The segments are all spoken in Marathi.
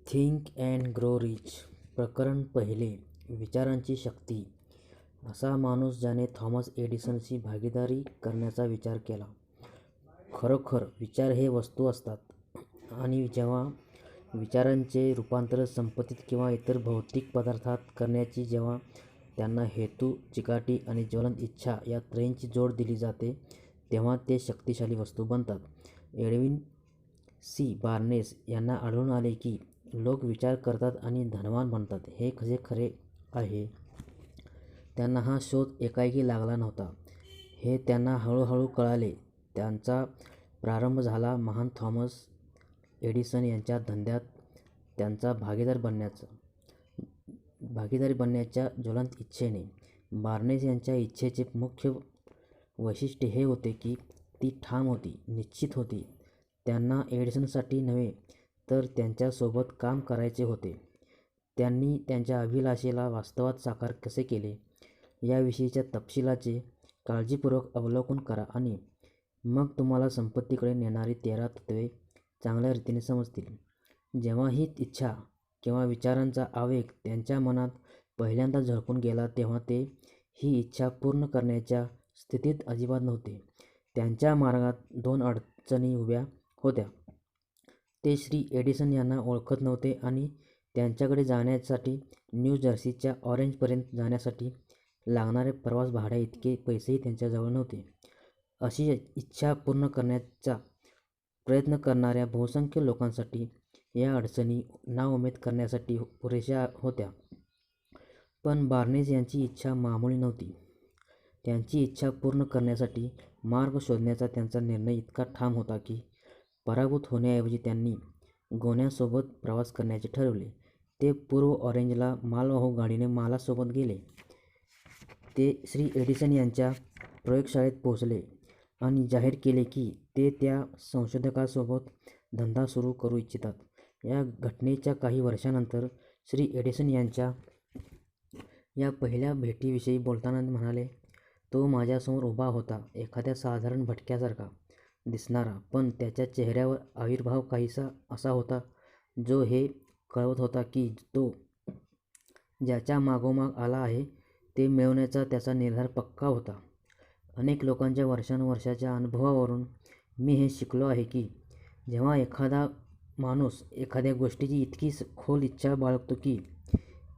Think and grow rich. प्रकरण पहिले. विचारांची शक्ती. असा माणूस ज्याने थॉमस एडिसनशी भागीदारी करण्याचा विचार केला. खरोखर विचार हे वस्तू असतात आणि जेव्हा विचारांचे रूपांतर संपत्तीत किंवा इतर भौतिक पदार्थात करण्याची जेव्हा त्यांना हेतू, चिकाटी आणि ज्वलंत इच्छा या त्रयींची जोड दिली जाते तेव्हा ते शक्तिशाली वस्तू बनतात. Edwin C. बार्नेस यांना आढळून आले की लोक विचार करतात आणि धनवान बनतात. हे कसे खरे आहे? त्यांना हा शोध एकाएकी लागला नव्हता. हे त्यांना हळूहळू कळाले. त्यांचा प्रारंभ झाला महान थॉमस एडिसन यांच्या धंद्यात त्यांचा भागीदार बनण्याच्या ज्वलंत इच्छेने. बार्नेस यांच्या इच्छेचे मुख्य वैशिष्ट्य हे होते की ती ठाम होती, निश्चित होती. त्यांना एडिसनसाठी नव्हे तर त्यांच्यासोबत काम करायचे होते. त्यांनी त्यांच्या अभिलाषेला वास्तवात साकार कसे केले याविषयीच्या तपशिलाचे काळजीपूर्वक अवलोकन करा आणि मग तुम्हाला संपत्तीकडे नेणारी 13 तत्त्वे चांगल्या रीतीने समजतील. जेव्हा ही इच्छा किंवा विचारांचा आवेग त्यांच्या मनात पहिल्यांदा झळकून गेला तेव्हा ते ही इच्छा पूर्ण करण्याच्या स्थितीत अजिबात नव्हते. त्यांच्या मार्गात 2 अडचणी उभ्या होत्या. ते श्री. एडिसन यांना ओळखत नव्हते आणि त्यांच्याकडे जाण्यासाठी न्यू जर्सीच्या ऑरेंजपर्यंत जाण्यासाठी लागणारे प्रवास भाड्याइतके पैसेही त्यांच्याजवळ नव्हते. अशी इच्छा पूर्ण करण्याचा प्रयत्न करणाऱ्या बहुसंख्य लोकांसाठी या अडचणी नाउमेद करण्यासाठी पुरेशा होत्या. पण बार्नेस यांची इच्छा मामूली नव्हती. त्यांची इच्छा पूर्ण करण्यासाठी मार्ग शोधण्याचा त्यांचा निर्णय इतका ठाम होता की पराभूत होण्याऐवजी त्यांनी गोण्यांसोबत प्रवास करण्याचे ठरवले. ते पूर्व ऑरेंजला मालवाहू गाडीने मालासोबत गेले. ते श्री. एडिसन यांच्या प्रयोगशाळेत पोहोचले आणि जाहीर केले की ते त्या संशोधकासोबत धंदा सुरू करू इच्छितात. या घटनेच्या काही वर्षांनंतर श्री. एडिसन यांच्या या पहिल्या भेटीविषयी बोलताना म्हणाले, "तो माझ्यासमोर उभा होता, एखाद्या साधारण भटक्यासारखा दिसणारा, पण त्याच्या चेहऱ्यावर आविर्भाव काहीसा असा होता जो हे कळवत होता की तो ज्याच्या मागोमाग आला आहे ते मिळवण्याचा त्याचा निर्धार पक्का होता. अनेक लोकांच्या वर्षानुवर्षांच्या अनुभवावरून मी हे शिकलो आहे की जेव्हा एखादा माणूस एखाद्या गोष्टीची इतकी खोल इच्छा बाळगतो की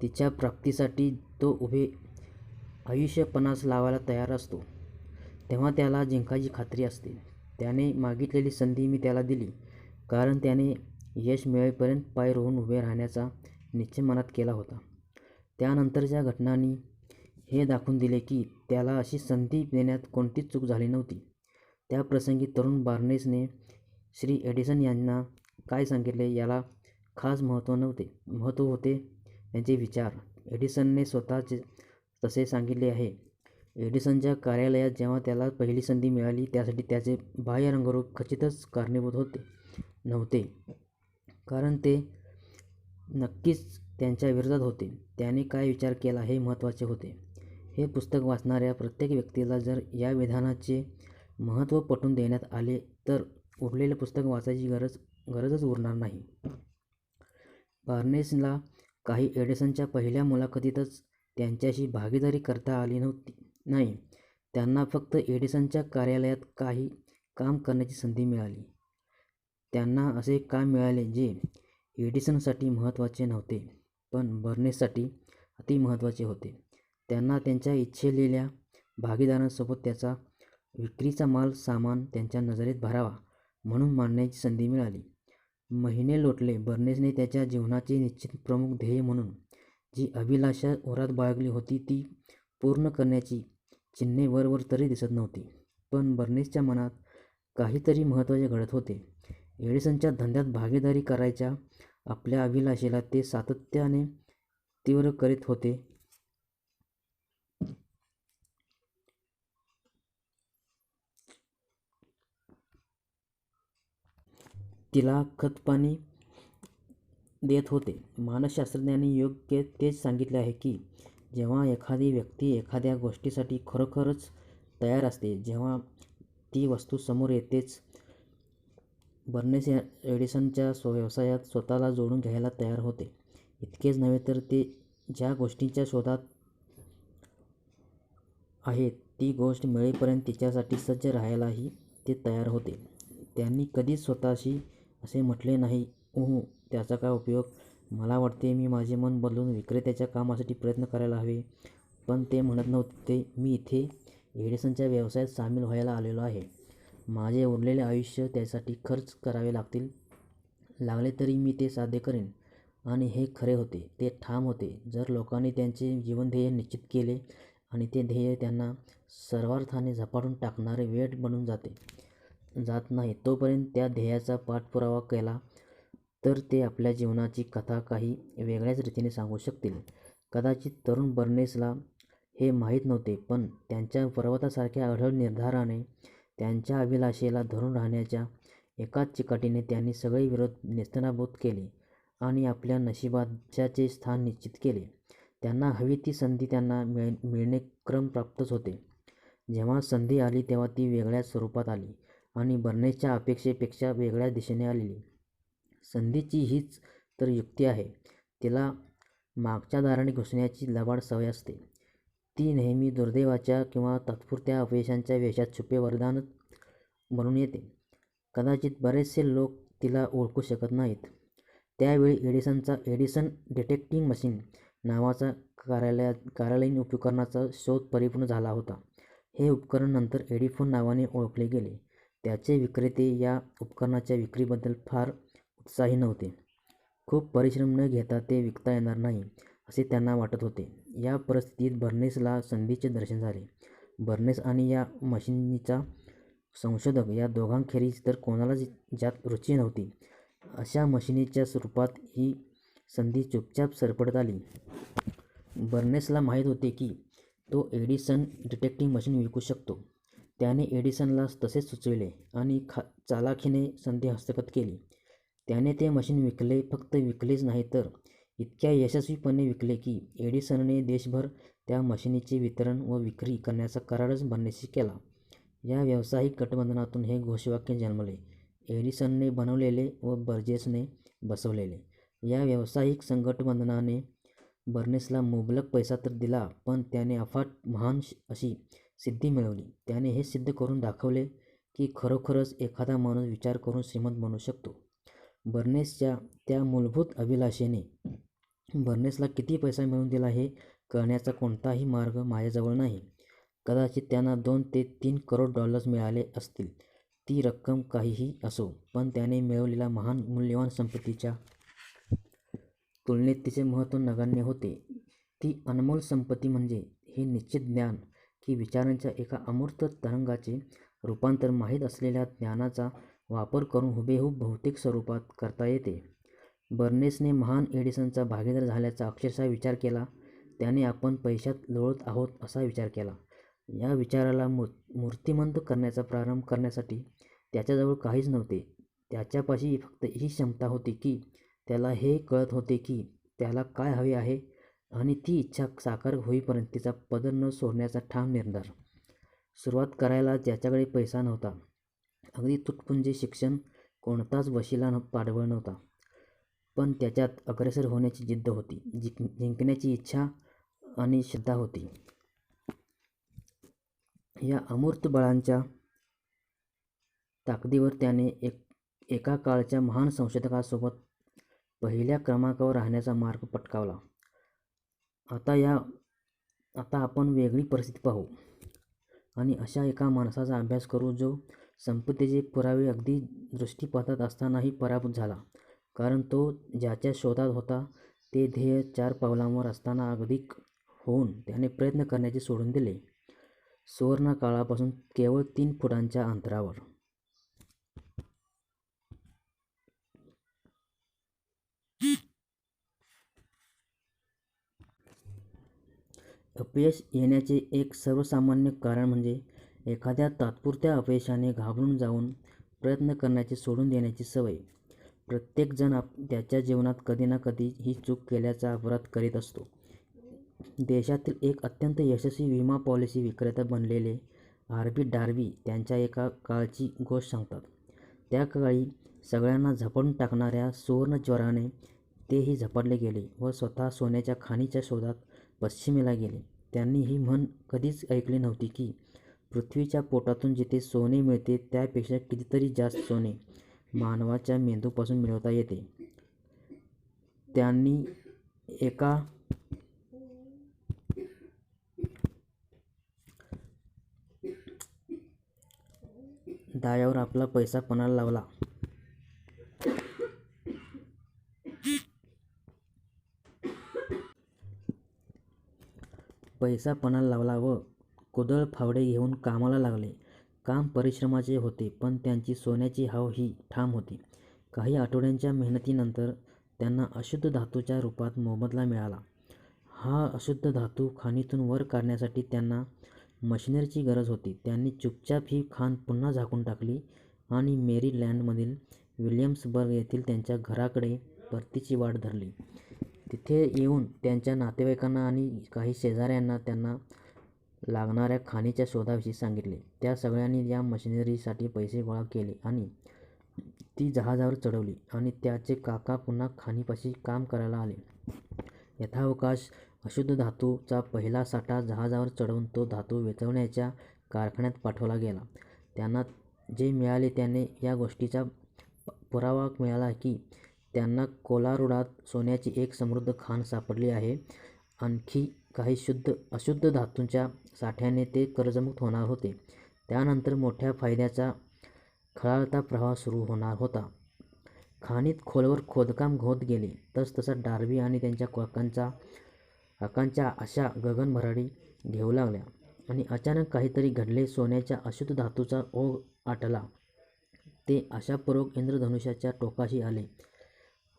तिच्या प्राप्तीसाठी तो उभे आयुष्य पणास लावायला तयार असतो, तेव्हा त्याला जिंकायची खात्री असते. त्याने मागितलेली संधी मी त्याला दिली, कारण त्याने यश मिळेपर्यंत पाय रोवून उभे राहण्याचा निश्चय मनात केला होता. त्यानंतरच्या घटनांनी हे दाखवून दिले की त्याला अशी संधी देण्यात कोणतीच चूक झाली नव्हती." त्या प्रसंगी तरुण बार्नेसने श्री. एडिसन यांना काय सांगितले याला खास महत्त्व होते त्यांचे विचार. एडिसनने स्वतः तसे सांगितले आहे. एडिसनच्या कार्यालयात जेव्हा त्याला पहिली संधी मिळाली त्यासाठी त्याचे बाह्य रंगरूप खचितच कारणीभूत नव्हते, कारण ते नक्कीच त्यांच्या विरोधात होते. त्याने काय विचार केला हे महत्त्वाचे होते. हे पुस्तक वाचणाऱ्या प्रत्येक व्यक्तीला जर या विधानाचे महत्त्व पटवून देण्यात आले तर उरलेले पुस्तक वाचायची गरजच उरणार नाही. बार्नेसला काही एडिसनच्या पहिल्या मुलाखतीतच त्यांच्याशी भागीदारी करता आली नाही. त्यांना फक्त एडिसनच्या कार्यालयात काही काम करण्याची संधी मिळाली. त्यांना असे काम मिळाले जे एडिसनसाठी महत्त्वाचे नव्हते, पण बार्नेससाठी अतिमहत्त्वाचे होते. त्यांना त्यांच्या इच्छिलेल्या भागीदारांसोबत त्यांचा विक्रीचा माल सामान त्यांच्या नजरेत भरावा म्हणून मांडण्याची संधी मिळाली. महिने लोटले. बार्नेसने त्याच्या जीवनाचे निश्चित प्रमुख ध्येय म्हणून जी अभिलाषा उरात बाळगली होती ती पूर्ण करण्याची चिन्हे वरवर तरी दिसत नव्हती. पण बार्नेसच्या मनात काहीतरी महत्त्वाचे घडत होते. एडिसनच्या धंद्यात भागीदारी करायच्या आपल्या अभिलाषेला ते सातत्याने तीव्र करीत होते. तिला खतपाणी देत होते. मानसशास्त्रज्ञांनी योग्य तेच सांगितले आहे की जेव्हा एखादी व्यक्ती एखाद्या गोष्टीसाठी खरोखरच तयार असते, जेव्हा ती वस्तू समोर येतेच एडिसनच्या व्यवसायात स्वतःला जोडून घ्यायला तयार होते. इतकेच नव्हे तर ते ज्या गोष्टींच्या शोधात आहे ती गोष्ट मिळेपर्यंत तिच्यासाठी सज्ज राहायलाही ते तयार होते. त्यांनी कधीच स्वतःशी असे म्हटले नाही, त्याचा काय उपयोग? मला वाटते मी माझे मन बदलून विक्रेत्याच्या कामासाठी प्रयत्न करायला हवे. पण ते म्हणत नव्हते, मी इथे एडिसनच्या व्यवसायात सामील व्हायला आलेलो आहे. माझे उरलेले आयुष्य त्यासाठी खर्च करावे लागले तरी मी ते साध्य करेन. आणि हे खरे होते. ते ठाम होते. जर लोकांनी त्यांचे जीवनध्येय निश्चित केले आणि ते ध्येय त्यांना सर्वार्थाने झपाटून टाकणारे वेळ बनून जात नाही तोपर्यंत त्या ध्येयाचा पाठपुरावा केला तर ते आपल्या जीवनाची कथा काही वेगळ्याच रीतीने सांगू शकतील. कदाचित तरुण बर्नेसला हे माहीत नव्हते, पण त्यांच्या पर्वतासारख्या अढळ निर्धाराने, त्यांच्या अभिलाषेला धरून राहण्याच्या एकाच चिकाटीने त्यांनी सगळे विरोध नेस्तनाबूत केले आणि आपल्या नशिबात यशाचे स्थान निश्चित केले. त्यांना हवी ती संधी त्यांना मिळणे क्रमप्राप्तच होते. जेव्हा संधी आली तेव्हा ती वेगळ्याच स्वरूपात आली आणि बर्नेसच्या अपेक्षेपेक्षा वेगळ्याच दिशेने आलेली. संधीची हीच तर युक्ती आहे. तिला मागच्या दाराने घुसण्याची लबाड सवय असते. ती नेहमी दुर्दैवाच्या किंवा तात्पुरत्या अपयशांच्या वेशात छुपे वरदानच बनून येते. कदाचित बरेचसे लोक तिला ओळखू शकत नाहीत. त्यावेळी एडिसनचा एडिसन डिटेक्टिंग मशीन नावाचा कार्यालयीन उपकरणाचा शोध परिपूर्ण झाला होता. हे उपकरण नंतर एडिफोन नावाने ओळखले गेले. त्याचे विक्रेते या उपकरणाच्या विक्रीबद्दल फार उत्साही नव्हते. खूप परिश्रम न घेता ते विकता येणार नाही असे त्यांना वाटत होते. या परिस्थितीत बर्नेसला संधीचे दर्शन झाले. बर्नेस आणि या मशिनीचा संशोधक या दोघांखेरीज तर कोणालाच ज्यात रुची नव्हती अशा मशिनीच्या रूपात ही संधी चुपचाप सरपटत आली. बर्नेसला माहीत होते की तो एडिसन डिटेक्टिंग मशीन विकू शकतो. त्याने एडिसनला तसेच सुचविले आणि चालाखीने संधी हस्तगत केली. त्याने ते मशीन विकले. फक्त विकलेच नाही तर इतक्या यशस्वीपणे विकले की एडिसनने देशभर त्या मशिनीचे वितरण व विक्री करण्याचा करारच बर्नेसशी केला. या व्यावसायिक गठबंधनातून हे घोषवाक्य जन्मले, एडिसनने बनवलेले व बर्जेसने बसवलेले. या व्यावसायिक गठबंधनाने बर्नेसला मुबलक पैसा तर दिला, पण त्याने अफाट महान अशी सिद्धी मिळवली. त्याने हे सिद्ध करून दाखवले की खरोखरच एखादा माणूस विचार करून श्रीमंत बनू शकतो. बर्नेसच्या त्या मूलभूत अभिलाषेने बर्नेसला किती पैसा मिळवून दिला हे कळण्याचा कोणताही मार्ग माझ्याजवळ नाही. कदाचित त्यांना $2 ते $3 करोड मिळाले असतील. ती रक्कम काहीही असो, पण त्याने मिळवलेल्या महान मूल्यवान संपत्तीच्या तुलनेत तिचे महत्त्व नगण्य होते. ती अनमोल संपत्ती म्हणजे हे निश्चित ज्ञान की विचारांच्या एका अमूर्त तरंगाचे रूपांतर माहीत असलेल्या ज्ञानाचा वापर करून हुबेहूब भौतिक स्वरूपात करता येते. बर्नेसने महान एडिसनचा भागीदार झाल्याचा अक्षरशः विचार केला. त्याने आपण पैशात लोळत आहोत असा विचार केला. या विचाराला मूर्तिमंत करण्याचा प्रारंभ करण्यासाठी त्याच्याजवळ काहीच नव्हते. त्याच्यापाशी फक्त ही क्षमता होती की त्याला हे कळत होते की त्याला काय हवे आहे आणि ती इच्छा साकार होईपर्यंत तिचा पदर न सोडण्याचा ठाम निर्धार. सुरुवात करायला त्याच्याकडे पैसा नव्हता. अगदी तुटपुंजे शिक्षण, कोणताच वशिला पाठबळ नव्हता. पण त्याच्यात अग्रेसर होण्याची जिद्द होती, जिंकण्याची इच्छा आणि श्रद्धा होती. या अमूर्त बळांच्या ताकदीवर त्याने एका काळच्या महान संशोधकासोबत पहिल्या क्रमांकावर राहण्याचा मार्ग पटकावला. आता आपण वेगळी परिस्थिती पाहू आणि अशा एका माणसाचा अभ्यास करू जो संपत्तीचे पुरावे अगदी दृष्टीपथात असतानाही पराभूत झाला. कारण तो ज्याच्या शोधात होता ते ध्येय 4 पावलांवर असताना अधिक होऊन त्याने प्रयत्न करण्याचे सोडून दिले. सुवर्णकाळापासून केवळ 3 फुटांच्या अंतरावर. अपयश येण्याचे एक सर्वसामान्य कारण म्हणजे एखाद्या तात्पुरत्या अपयशाने घाबरून जाऊन प्रयत्न करण्याचे सोडून देण्याची सवय. प्रत्येक जण त्याच्या जीवनात कधी ना कधी ही चूक केल्याचा अपराध करीत असतो. देशातील एक अत्यंत यशस्वी विमा पॉलिसी विक्रेता बनलेले आर. बी. डार्बी त्यांच्या एका काळची गोष्ट सांगतात. त्या काळी सगळ्यांना झपाटून टाकणाऱ्या सुवर्णज्वराने तेही झपाटले गेले व स्वतः सोन्याच्या खाणीच्या शोधात पश्चिमेला गेले. त्यांनी ही म्हण कधीच ऐकली नव्हती की पृथ्वीच्या पोटातून जिथे सोने मिळते त्यापेक्षा कितीतरी जास्त सोने मानवाच्या मेंदूपासून मिळवता येते. त्यांनी एका दाव्यावर आपला पैसा पणाला लावला. व कुदळ फावडे घेऊन कामाला लागले. काम परिश्रमाचे होते, पण त्यांची सोन्याची हाव ही ठाम होती. काही आठवड्यांच्या मेहनतीनंतर त्यांना अशुद्ध धातूच्या रूपात मोबदला मिळाला. हा अशुद्ध धातू खाणीतून वर काढण्यासाठी त्यांना मशिनरीची गरज होती. त्यांनी चुपचाप ही खाण पुन्हा झाकून टाकली आणि मेरीलँडमधील विल्यम्सबर्ग येथील त्यांच्या घराकडे परतीची वाट धरली. तिथे येऊन त्यांच्या नातेवाईकांना आणि काही शेजाऱ्यांना त्यांना लागणाऱ्या खाणीच्या शोधाविषयी सांगितले. त्या सगळ्यांनी या मशिनरीसाठी पैसे गोळा केले आणि ती जहाजावर चढवली आणि त्याचे काका पुन्हा खाणीपाशी काम करायला आले. यथावकाश अशुद्ध धातूचा पहिला साठा जहाजावर चढवून तो धातू वेचवण्याच्या कारखान्यात पाठवला गेला. त्यांना जे मिळाले त्याने या गोष्टीचा पुरावा मिळाला की त्यांना कोलारुडात सोन्याची एक समृद्ध खाण सापडली आहे. आणखी काही अशुद्ध धातूंच्या साठ्याने ते कर्जमुक्त होणार होते. त्यानंतर मोठ्या फायद्याचा खळाळता प्रवाह सुरू होणार होता. खाणीत खोलवर खोदकाम होत गेले तसतसा डार्बी आणि त्यांच्या काकांच्या आशा गगनभरारी घेऊ लागल्या आणि अचानक काहीतरी घडले. सोन्याच्या अशुद्ध धातूचा ओघ आटला. ते आशापूर्वक इंद्रधनुष्याच्या टोकाशी आले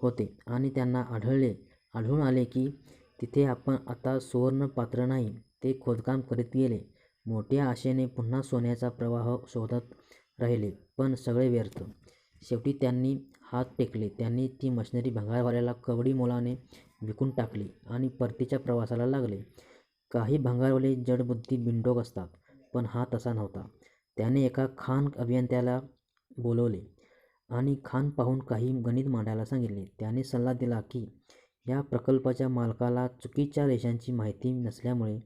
होते आणि त्यांना आढळून आले की तिथे आपण आता सुवर्ण पात्र नाही. ते खोदकाम करीत गेले, मोठ्या आशेने पुन्हा सोन्याचा प्रवाह शोधत राहिले, पण सगळे व्यर्थ. शेवटी त्यांनी हात टेकले. त्यांनी ती मशिनरी भंगारवाल्याला कवडी मोलाने विकून टाकली आणि परतीच्या प्रवासाला लागले. काही भंगारवाले जडबुद्धी बिनडोक असतात, पण हा तसा नव्हता. त्याने एका खाण अभियंत्याला बोलवले आणि खाण पाहून काही गणित मांडायला सांगितले. त्याने सल्ला दिला की या प्रकल्पाच्या मालकाला चुकीच्या रेषांची माहिती नसल्यामुळे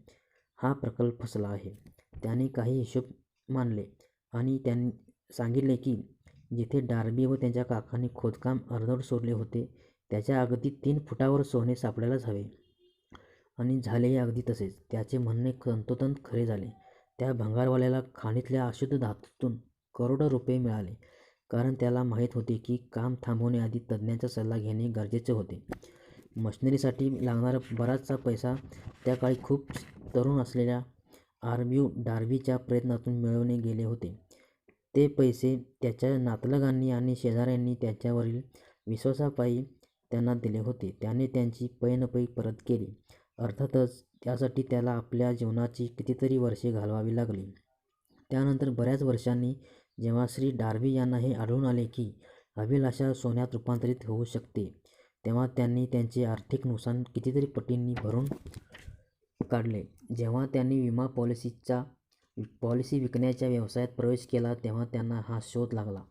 हा प्रकल्प फसला आहे. त्याने काही हिशोब मांडले आणि त्यांनी सांगितले की जिथे डार्बी व त्यांच्या काकांनी खोदकाम अर्धवट सोडले होते त्याच्या अगदी 3 फुटावर सोने सापडायलाच हवे. आणि झालेही अगदी तसेच. त्याचे म्हणणे तंतोतंत खरे झाले. त्या भंगारवाल्याला खाणीतल्या अशुद्ध धातूतून करोडो रुपये मिळाले, कारण त्याला माहीत होते की काम थांबवण्याआधी तज्ज्ञांचा सल्ला घेणे गरजेचे होते. मशिनरीसाठी लागणारा बराचसा पैसा त्या काळी खूप तरुण असलेल्या आरब्यू डार्बीच्या प्रयत्नातून मिळवले गेले होते. ते पैसे त्याच्या नातलगांनी आणि शेजाऱ्यांनी त्याच्यावरील विश्वासापायी त्यांना दिले होते. त्याने त्यांची पैनपै परत केली. अर्थातच त्यासाठी त्याला आपल्या जीवनाची कितीतरी वर्षे घालवावी लागली. त्यानंतर बऱ्याच वर्षांनी जेव्हा श्री डार्बी यांना हे आढळून आले की अभिलाषा सोन्यात रूपांतरित होऊ शकते, तेव्हा त्यांनी त्यांचे आर्थिक नुकसान कितीतरी पटींनी भरून काढले. जेव्हा त्यांनी विमा पॉलिसी विकण्याच्या व्यवसायात प्रवेश केला तेव्हा त्यांना हा शोध लागला.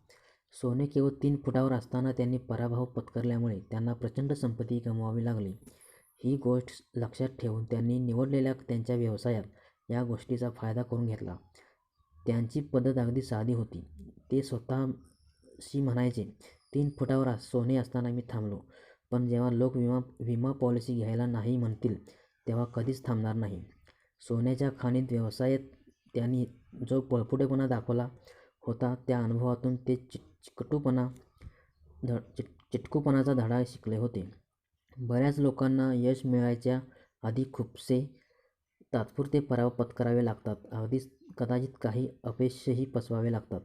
सोने केवळ 3 फुटावर असताना त्यांनी पराभव पत्करल्यामुळे त्यांना प्रचंड संपत्ती गमवावी लागली. ही गोष्ट लक्षात ठेवून त्यांनी निवडलेल्या त्यांच्या व्यवसायात या गोष्टीचा फायदा करून घेतला. त्यांची पद्धत अगदी साधी होती. ते स्वतःशी म्हणायचे, 3 फुटावर सोने असताना मी थांबलो, पण जेव्हा लोक विमा पॉलिसी घ्यायला नाही म्हणतील तेव्हा कधीच थांबणार नाही. सोन्याच्या खाणीत व्यवसायात त्यांनी जो पळपुटेपणा दाखवला होता त्या अनुभवातून ते चिटकूपणाचा धडा शिकले होते. बऱ्याच लोकांना यश मिळायच्या आधी खूपसे तात्पुरते पराभव पत्करावे लागतात. कदाचित काही अपयशही पचवावे लागतात.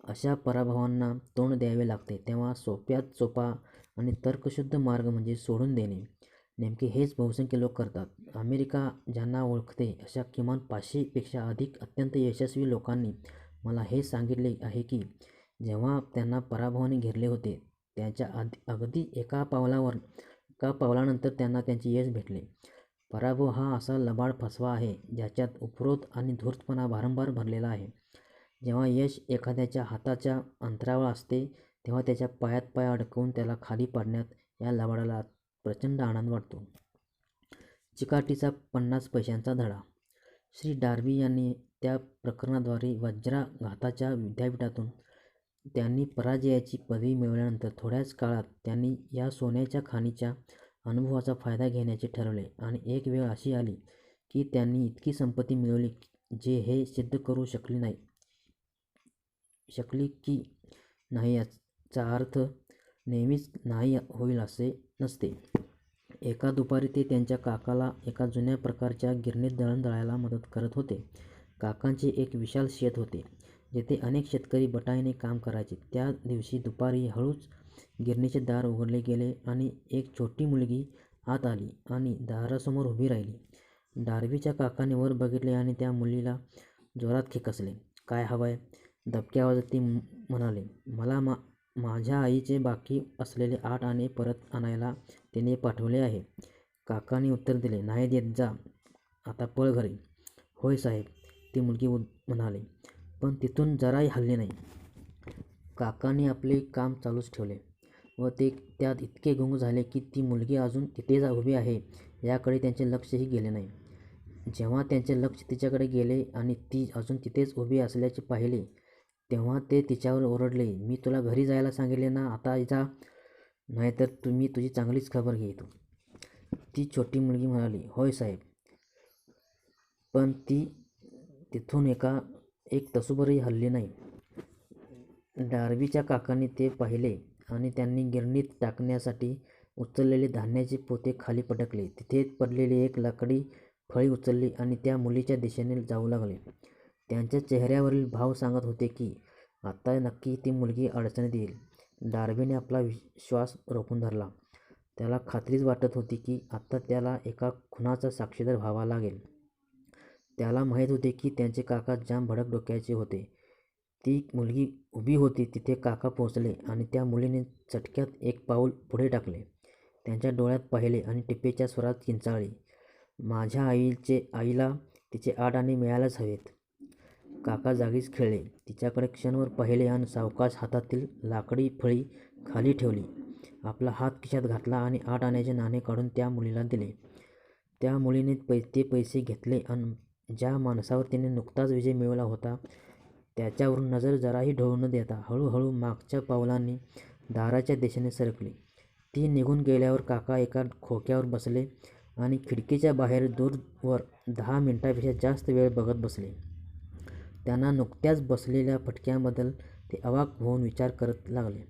अशा पराभवांना तोंड द्यावे लागते तेव्हा सोप्यात सोपा आणि तर्कशुद्ध मार्ग म्हणजे सोडून देणे. नेमके हेच बहुसंख्य लोक करतात. अमेरिका ज्यांना ओळखते अशा किमान 500 पेक्षा अधिक अत्यंत यशस्वी लोकांनी मला हे सांगितले आहे की जेव्हा त्यांना पराभवाने घेरले होते त्याच्या अगदी एका पावलानंतर त्यांना त्यांचे यश भेटले. पराभव हा असा लबाड फसवा आहे ज्याच्यात उपरोध आणि धूर्तपणा वारंवार भरलेला आहे. जेव्हा यश एखाद्याच्या हाताच्या अंतरावर असते तेव्हा त्याच्या पायात पाय अडकवून त्याला खाली पाडण्यात या लबाडाला प्रचंड आनंद वाटतो. चिकाटीचा 50 पैशांचा धडा. श्री डार्बी यांनी त्या प्रकरणाद्वारे वज्राघाताच्या विद्यापीठातून त्यांनी पराजयाची पदवी मिळवल्यानंतर थोड्याच काळात त्यांनी या सोन्याच्या खाणीच्या अनुभवाचा फायदा घेण्याचे ठरवले आणि एक वेळ अशी आली की त्यांनी इतकी संपत्ती मिळवली जे हे सिद्ध करू शकली की नाही याचा अर्थ नेहमीच नाही होईल असे नसते. एका दुपारी ते त्यांच्या काकाला एका जुन्या प्रकारच्या गिरणीत दळण दळायला मदत करत होते. काकांचे एक विशाल शेत होते जेथे अनेक शेतकरी बटाईने काम करायचे. त्या दिवशी दुपारी हळूच गिरणीचे दार उघडले गेले आणि एक छोटी मुलगी आत आली आणि दारासमोर उभी राहिली. डार्बीच्या काकाने वर बघितले आणि त्या मुलीला जोरात खेकसले. "काय हवंय?" दबक्या आवाजात ती म्हणाली. "मला माझ्या आईचे बाकी असलेले 8 आणे परत आणायला तिने पाठवले आहे." काकांनी उत्तर दिले, "नाही देत, जा आता, पळ घरी." "होय साहेब," ती मुलगी म्हणाली, पण तिथून जराही हलली नाही. काकांनी आपले काम चालूच ठेवले व ते त्यात इतके गुंग झाले की ती मुलगी अजून तिथेच उभी आहे याकडे त्यांचे लक्षही गेले नाही. जेव्हा त्यांचे लक्ष तिच्याकडे गेले आणि ती अजून तिथेच उभी असल्याचे पाहिले तेव्हा ते तिच्यावर ओरडले, "मी तुला घरी जायला सांगितले ना, आता जा, नाहीतर मी तुझी चांगलीच खबर घेतो." ती छोटी मुलगी म्हणाली, "होय साहेब." पण ती तिथून एक तसूभरही हलली नाही. डार्बीच्या काकांनी ते पाहिले आणि त्यांनी गिरणीत टाकण्यासाठी उचललेले धान्याचे पोते खाली पटकले. तिथे पडलेली एक लाकडी फळी उचलली आणि त्या मुलीच्या दिशेने जाऊ लागले. त्यांच्या चेहऱ्यावरील भाव सांगत होते की आता नक्की ती मुलगी अडचणीत येईल. डार्बीने आपला श्वास रोखून धरला. त्याला खात्रीच वाटत होती की आता त्याला एका खुनाचा साक्षीदार व्हावा लागेल. त्याला माहीत होते की त्यांचे काका जाम भडक डोक्याचे होते. ती मुलगी उभी होती तिथे काका पोहोचले आणि त्या मुलीने चटक्यात एक पाऊल पुढे टाकले. त्यांच्या डोळ्यात पाहिले आणि टिपेच्या स्वरात किंचाळली, "माझ्या आईला तिचे 8 आणे मिळायलाच हवेत." काका जागीच खिळले. तिच्याकडे क्षणभर पाहिले आणि सावकाश हातातील लाकडी फळी खाली ठेवली. आपला हात खिशात घातला आणि 8 आण्याचे नाणे काढून त्या मुलीला दिले. त्या मुलीने ते पैसे घेतले आणि ज्या माणसावर तिने नुकताच विजय मिळवला होता त्याच्यावरून नजर जराही ढळू न देता हळूहळू मागच्या पावलांनी दाराच्या दिशेने सरकली. ती निघून गेल्यावर काका एका खोक्यावर बसले आणि खिडकीच्या बाहेर दूरवर 10 मिनिटांपेक्षा जास्त वेळ बघत बसले. त्यांना नुकत्याच बसलेल्या फटक्याबद्दल ते अवाक होऊन विचार करत लागले.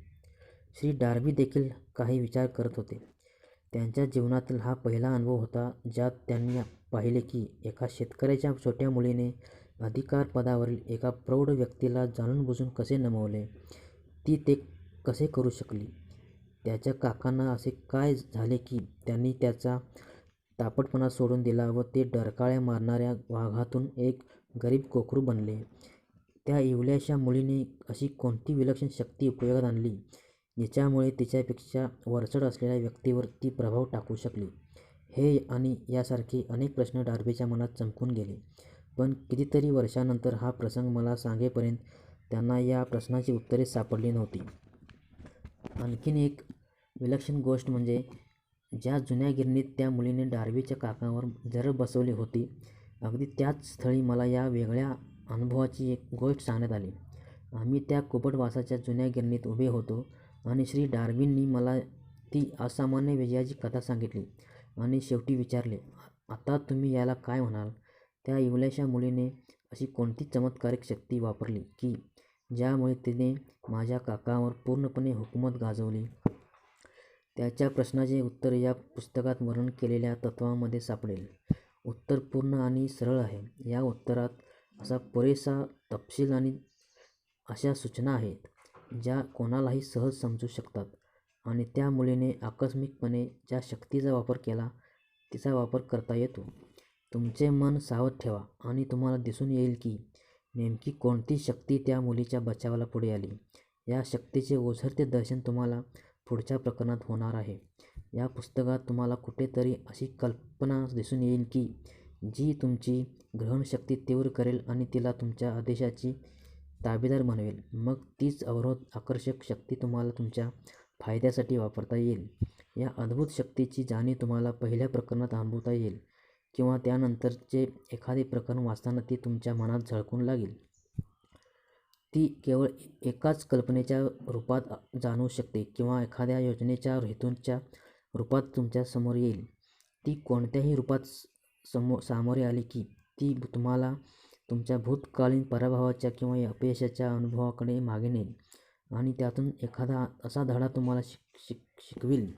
श्री डार्बी देखील काही विचार करत होते. त्यांच्या जीवनातील हा पहिला अनुभव होता ज्यात त्यांनी पाहिले की एका शेतकऱ्याच्या छोट्या मुलीने अधिकारपदावरील एका प्रौढ व्यक्तीला जाणून-बुजून कसे नमवले. ती ते कसे करू शकली. त्याच्या काकांना असे काय झाले की त्यांनी त्याचा तापटपणा सोडून दिला व ते डरकाळ्या मारणाऱ्या वाघातून एक गरीब कोकरू बनले. त्या इवल्याशा मुलीने अशी कोणती विलक्षण शक्ती उपयोगात आणली जिच्यामुळे तिच्यापेक्षा वरचढ असलेल्या व्यक्तीवर ती प्रभाव टाकू शकली. हे आणि यासारखे अनेक प्रश्न डार्बीच्या मनात चमकून गेले. पण कितीतरी वर्षांनंतर हा प्रसंग मला सांगेपर्यंत त्यांना या प्रश्नांची उत्तरे सापडली नव्हती. आणखीन एक विलक्षण गोष्ट म्हणजे ज्या जुन्या गिरणीत त्या मुलीने डार्बीच्या काकांवर जरब बसवली होती अगदी त्याच स्थळी मला या वेगळ्या अनुभवाची एक गोष्ट सांगण्यात आली. आम्ही त्या कुबट वासाच्या जुन्या गिरणीत उभे होतो आणि श्री डार्बींनी मला ती असामान्य विजयाची कथा सांगितली आणि शेवटी विचारले, "आता तुम्ही याला काय म्हणाल?" त्या इवल्याशा मुलीने अशी कोणती चमत्कारिक शक्ती वापरली की ज्यामुळे तिने माझ्या काकांवर पूर्णपणे हुकूमत गाजवली? त्याच्या प्रश्नाचे उत्तर या पुस्तकात वर्णन केलेल्या तत्त्वांमध्ये सापडेल. उत्तर पूर्ण आणि सरळ आहे. या उत्तरात असा पुरेसा तपशील आणि अशा सूचना आहेत ज्या कोणालाही सहज समजू शकतात आणि त्या मुलीने आकस्मिकपणे ज्या शक्तीचा वापर केला तिचा वापर करता येतो. तुमचे मन सावध ठेवा आणि तुम्हाला दिसून येईल की नेमकी कोणती शक्ती त्या मुलीच्या बचावाला पुढे आली. या शक्तीचे ओझरते दर्शन तुम्हाला पुढच्या प्रकरणात होणार आहे. या पुस्तकात तुम्हाला कुठेतरी अशी कल्पना दिसून येईल की जी तुमची ग्रहणशक्ती तीव्र करेल आणि तिला तुमच्या आदेशाची ताबेदार बनवेल. मग तीच अवरोध आकर्षक शक्ती तुम्हाला तुमच्या फायद्यासाठी वापरता येईल. या अद्भुत शक्तीची जाणीव तुम्हाला पहिल्या प्रकरणात अनुभवता येईल किंवा त्यानंतरचे एखादे प्रकरण वाचताना ती तुमच्या मनात झळकून लागेल. ती केवळ एकाच कल्पनेच्या रूपात जाणवू शकते किंवा एखाद्या योजनेच्या हेतूच्या रूपात तुमच्या समोर येईल. ती कोणत्याही रूपात सामोरे आली की ती तुम्हाला तुमच्या भूतकालीन पराभवाच्या किंवा अपयशाच्या अनुभवाकडे मागे नेईल आणि त्यातून एखादा असा धडा तुम्हाला शिकविल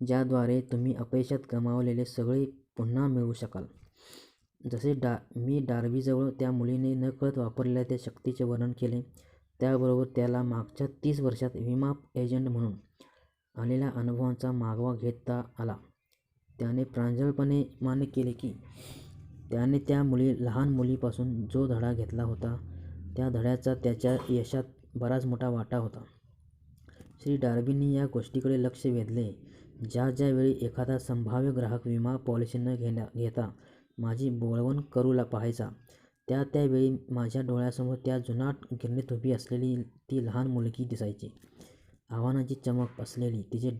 ज्याद्वारे तुम्ही अपयशात गमावलेले सगळे पुन्हा मिळवू शकाल. जसे मी डार्बीजवळ त्या मुलीने नकळत वापरलेल्या त्या शक्तीचे वर्णन केले, त्याबरोबर त्याला मागच्या 30 वर्षात विमा एजंट म्हणून आलेल्या अनुभवांचा मागोवा घेता आला. त्याने प्रांजळपणे मान्य केले की त्याने त्या लहान मुलीपासून जो धडा घेतला होता त्या धड्याचा त्याच्या यशात बराच मोठा वाटा होता. श्री. डार्बींनी या गोष्टीकडे लक्ष वेधले ज्या वेळी एखादा संभाव्य ग्राहक विमा पॉलिसी न घेता माझी बोळवण करू पाहायचा, त्या वेळी माझ्या डोळ्यासमोर त्या जुनाट गिरणीत उभी असलेली ती लहान मुलगी दिसायची. आव्हानाची चमक असलेली तिचे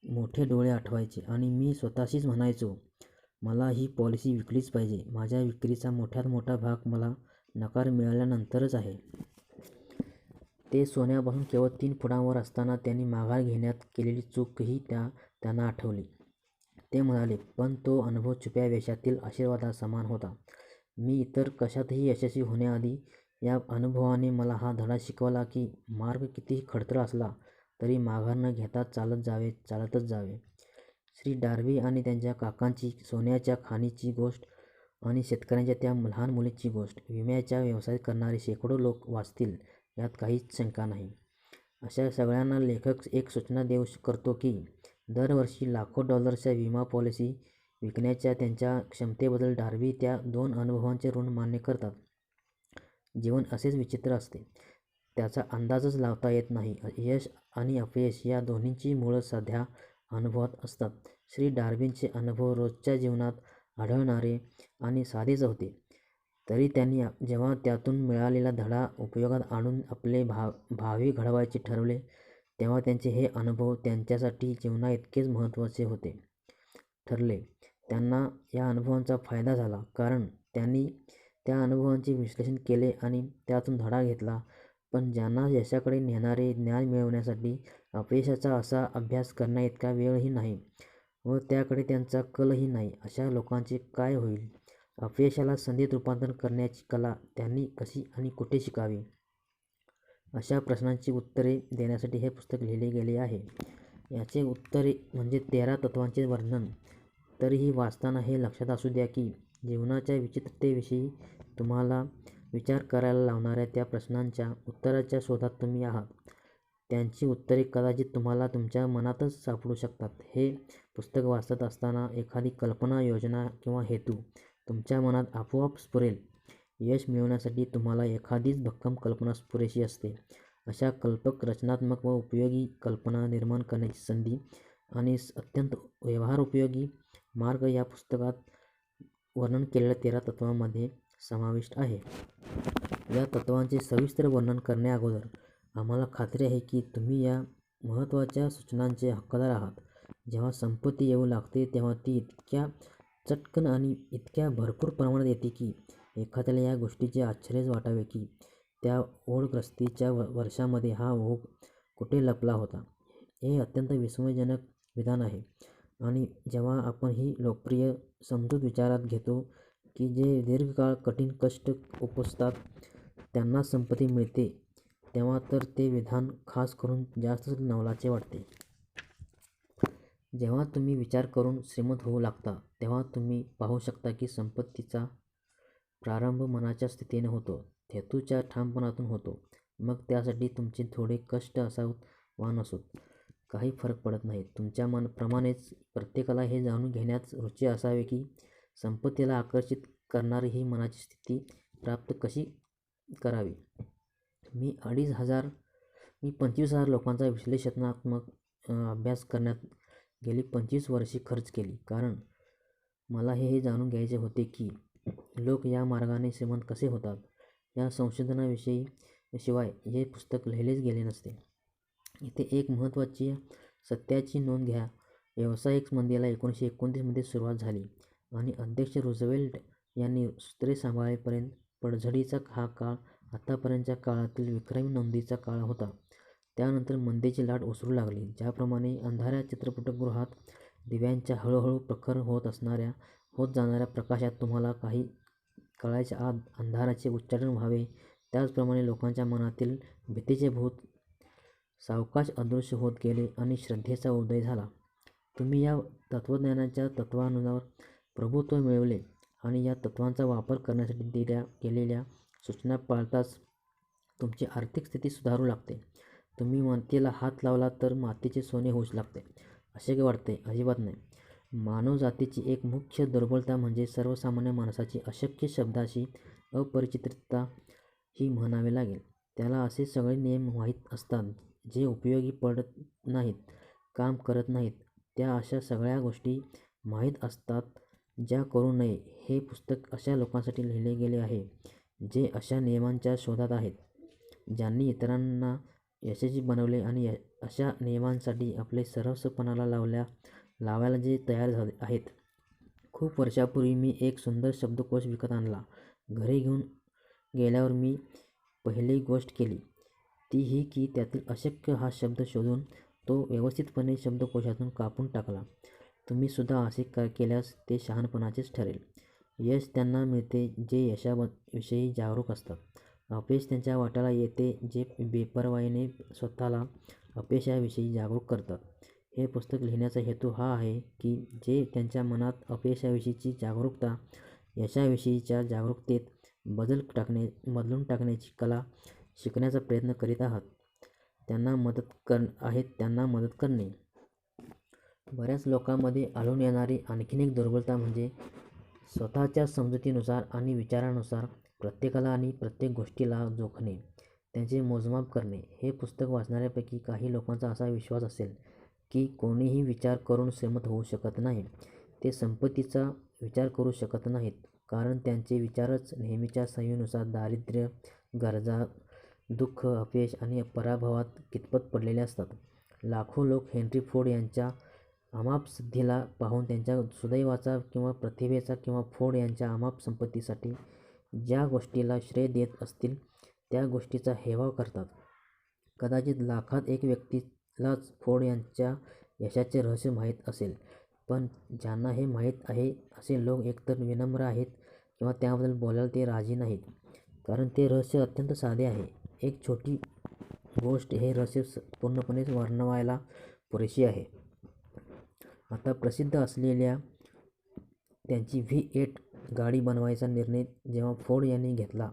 मोठे डोळे आठवायचे आणि मी स्वतःशीच म्हणायचो, मला ही पॉलिसी विकलीच पाहिजे. माझ्या विक्रीचा मोठ्यात मोठा भाग मला नकार मिळाल्यानंतरच आहे. ते सोन्यापासून केवळ 3 फुटांवर असताना त्यांनी माघार घेण्यात केलेली चूकही त्यांना आठवली. ते म्हणाले, पण तो अनुभव छुप्या वेशातील आशीर्वादासमान होता. मी इतर कशातही यशस्वी होण्याआधी या अनुभवाने मला हा धडा शिकवला की मार्ग कितीही खडतर असला तरी माघार न घेता चालतच जावे. श्री. डार्बी आणि त्यांच्या काकांची सोन्याच्या खाणीची गोष्ट आणि शेतकऱ्यांच्या त्या लहान मुलीची गोष्ट विम्याचा व्यवसाय करणारे शेकडो लोक वाचतील यात काहीच शंका नाही. अशा सगळ्यांना लेखक एक सूचना देऊ करतो की दरवर्षी लाखो डॉलर्सच्या विमा पॉलिसी विकण्याच्या त्यांच्या क्षमतेबद्दल डार्बी त्या 2 अनुभवांचे ऋण मान्य करतात. जीवन असेच विचित्र असते. त्याचा अंदाजच लावता येत नाही. यश आणि अपयश या दोन्हींची मुळं साध्या अनुभवात असतात. श्री. डार्बींचे अनुभव रोजच्या जीवनात आढळणारे आणि साधेच होते. तरी त्यांनी जेव्हा त्यातून मिळालेला धडा उपयोगात आणून आपले भावी घडवायचे ठरवले तेव्हा त्यांचे हे अनुभव त्यांच्यासाठी जीवनाइतकेच महत्त्वाचे ठरले. त्यांना या अनुभवांचा फायदा झाला कारण त्यांनी त्या अनुभवांचे विश्लेषण केले आणि त्यातून धडा घेतला. पण ज्यांना यशाकडे नेणारे ज्ञान मिळवण्यासाठी अपयशाचा असा अभ्यास करण्याइतका वेळही नाही व त्याकडे त्यांचा कलही नाही, अशा लोकांचे काय होईल? अपयशाला संधीत रूपांतर करण्याची कला त्यांनी कशी आणि कुठे शिकावी? अशा प्रश्नांची उत्तरे देण्यासाठी हे पुस्तक लिहिले गेले आहे. याचे उत्तरे म्हणजे 13 तत्त्वांचे वर्णन. तरीही वाचताना हे लक्षात असू द्या की जीवनाच्या विचित्रतेविषयी तुम्हाला विचार करायला लावणाऱ्या त्या प्रश्नांच्या उत्तराच्या शोधात तुम्ही आहात. त्यांची उत्तरे कदाचित तुम्हाला तुमच्या मनातच सापडू शकतात. हे पुस्तक वाचत असताना एखादी कल्पना, योजना किंवा हेतू तुमच्या मनात आपोआप स्फुरेल. यश मिळवण्यासाठी तुम्हाला एखादीच भक्कम कल्पना पुरेशी असते. अशा कल्पक, रचनात्मक व उपयोगी कल्पना निर्माण करण्याची संधी आणि अत्यंत व्यवहारोपयोगी मार्ग या पुस्तकात वर्णन केलेल्या 13 तत्त्वांमध्ये समाविष्ट आहे. या तत्त्वांचे सविस्तर वर्णन करण्याअगोदर आम्हाला खात्री आहे की तुम्ही या महत्त्वाच्या सूचनांचे हक्कदार आहात. जेव्हा संपत्ती येऊ लागते तेव्हा ती इतक्या चटकन आणि इतक्या भरपूर प्रमाणात येते की एखाद्याला या गोष्टीचे आश्चर्यच वाटावे की त्या ओढग्रस्तीच्या वर्षांमध्ये हा ओघ कुठे लपला होता. हे अत्यंत विस्मयजनक विधान आहे आणि जेव्हा आपण ही लोकप्रिय समजूत विचारात घेतो की जे दीर्घकाळ कठीण कष्ट उपसतात त्यांनाच संपत्ती मिळते, तेव्हा तर ते विधान खास करून जास्तच नवलाचे वाटते. जेव्हा तुम्ही विचार करून श्रीमंत होऊ लागता तेव्हा तुम्ही पाहू शकता की संपत्तीचा प्रारंभ मनाच्या स्थितीने होतो, हेतूच्या ठामपणातून होतो. मग त्यासाठी तुमचे थोडे कष्ट असावेत वा नसोत, काही फरक पडत नाही. तुमच्या प्रमाणेच प्रत्येकाला हे जाणून घेण्यात रुची असावी की संपत्तीला आकर्षित करणारी ही मनाची स्थिती प्राप्त कशी करावी. मी 25,000 लोकांचा विश्लेषणात्मक अभ्यास करण्यात गेली 25 वर्षे खर्च केली कारण मला हे जाणून घ्यायचे होते की लोक या मार्गाने श्रीमंत कसे होतात. या संशोधनाविषयी शिवाय हे पुस्तक लिहिलेच गेले नसते. इथे एक महत्त्वाची सत्याची नोंद घ्या. व्यावसायिक मंदीला 1929मध्ये सुरुवात झाली आणि अध्यक्ष रूझवेल्ट यांनी सूत्रे सांभाळेपर्यंत पडझडीचा हा काळ आतापर्यंतच्या काळातील विक्रमी नोंदीचा काळ होता. त्यानंतर मंदीची लाट ओसरू लागली. ज्याप्रमाणे अंधाऱ्या चित्रपटगृहात दिव्यांच्या हळूहळू प्रखर होत जाणाऱ्या प्रकाशात तुम्हाला काही काळाच्या आत अंधाराचे उच्चाटन व्हावे, त्याचप्रमाणे लोकांच्या मनातील भीतीचे भूत सावकाश अदृश्य होत गेले आणि श्रद्धेचा उदय झाला. तुम्ही या तत्त्वज्ञानाच्या तत्त्वांवर प्रभुत्व मिळवले आणि या तत्त्वांचा वापर करण्यासाठी केलेल्या सूचना पाळताच तुमची आर्थिक स्थिती सुधारू लागते. तुम्ही मातीला हात लावला तर मातीचे सोने होऊ लागते असे वाटते? अजिबात नाही. मानवजातीची एक मुख्य दुर्बलता म्हणजे सर्वसामान्य माणसाची अशक्य शब्दाशी अपरिचितता ही म्हणावे लागेल. त्याला असे सगळे नियम माहीत असतात जे उपयोगी पडत नाहीत, काम करत नाहीत. त्या अशा सगळ्या गोष्टी माहीत असतात ज्या करू नये. हे पुस्तक अशा लोकांसाठी लिहिले गेले आहे जे अशा नियमांच्या शोधात आहेत, ज्यांनी इतरांना यशस्वी बनवले आणि अशा नियमांसाठी आपले सर्वस्व पणाला लावायला जे तयार आहेत. खूप वर्षांपूर्वी मी एक सुंदर शब्दकोश विकत आणला. घरी घेऊन गेल्यावर मी पहिली गोष्ट केली ती ही की त्यातील अशक्य हा शब्द शोधून तो व्यवस्थितपणे शब्दकोशातून कापून टाकला. तुम्ही सुद्धा असे केल्यास ते शहाणपणाचेच ठरेल. यश त्यांना मिळते जे यशाविषयी जागरूक असतात. अपयश त्यांच्या वाट्याला येते जे बेपर्वाईने स्वतःला अपयशाविषयी जागरूक करतात. हे पुस्तक लिहिण्याचा हेतू हा आहे की जे त्यांच्या मनात अपयशाविषयीची जागरूकता यशाविषयीच्या जागरूकतेत बदलून टाकण्याची कला शिकण्याचा प्रयत्न करीत आहेत त्यांना मदत करणे. बऱ्याच लोकांमध्ये आढळून येणारी आणखी एक दुर्बलता म्हणजे स्वतःच्या समजुतीनुसार आणि विचारानुसार प्रत्येकाला आणि प्रत्येक गोष्टीला जोखणे, त्याचे मोजमाप करणे. हे पुस्तक वाचणाऱ्यांपैकी काही लोकांचा असा विश्वास असेल की कोणीही विचार करून श्रीमंत होऊ शकत नाही. ते संपत्तीचा विचार करू शकत नाहीत कारण त्यांचे विचारच नेहमीच्या सवयीनुसार दारिद्र्य, गरजा, दुःख, अपयश आणि पराभवात खितपत पडलेले असतात. लाखो लोक हेनरी फोर्ड यांच्या अमाप सिद्धीला पाहून त्यांच्या सुदैवाचा किंवा प्रतिभेचा किंवा फोर्ड यांच्या अमाप संपत्तीसाठी ज्या गोष्टीला श्रेय देत असतील त्या गोष्टीचा हेवा करतात. कदाचित लाखात एक व्यक्तीलाच फोर्ड यांच्या यशाचे रहस्य माहीत असेल, पण ज्यांना हे माहीत आहे असे लोक एकतर विनम्र आहेत किंवा त्याबद्दल बोलायला ते राजी नाहीत, कारण ते रहस्य अत्यंत साधे आहे. एक छोटी गोष्ट हे रहस्य पूर्णपणे वर्णवायला पुरेशी आहे. आता प्रसिद्ध असलेल्या त्यांची V8 गाडी बनवायचा निर्णय जेव्हा फोर्ड यांनी घेतला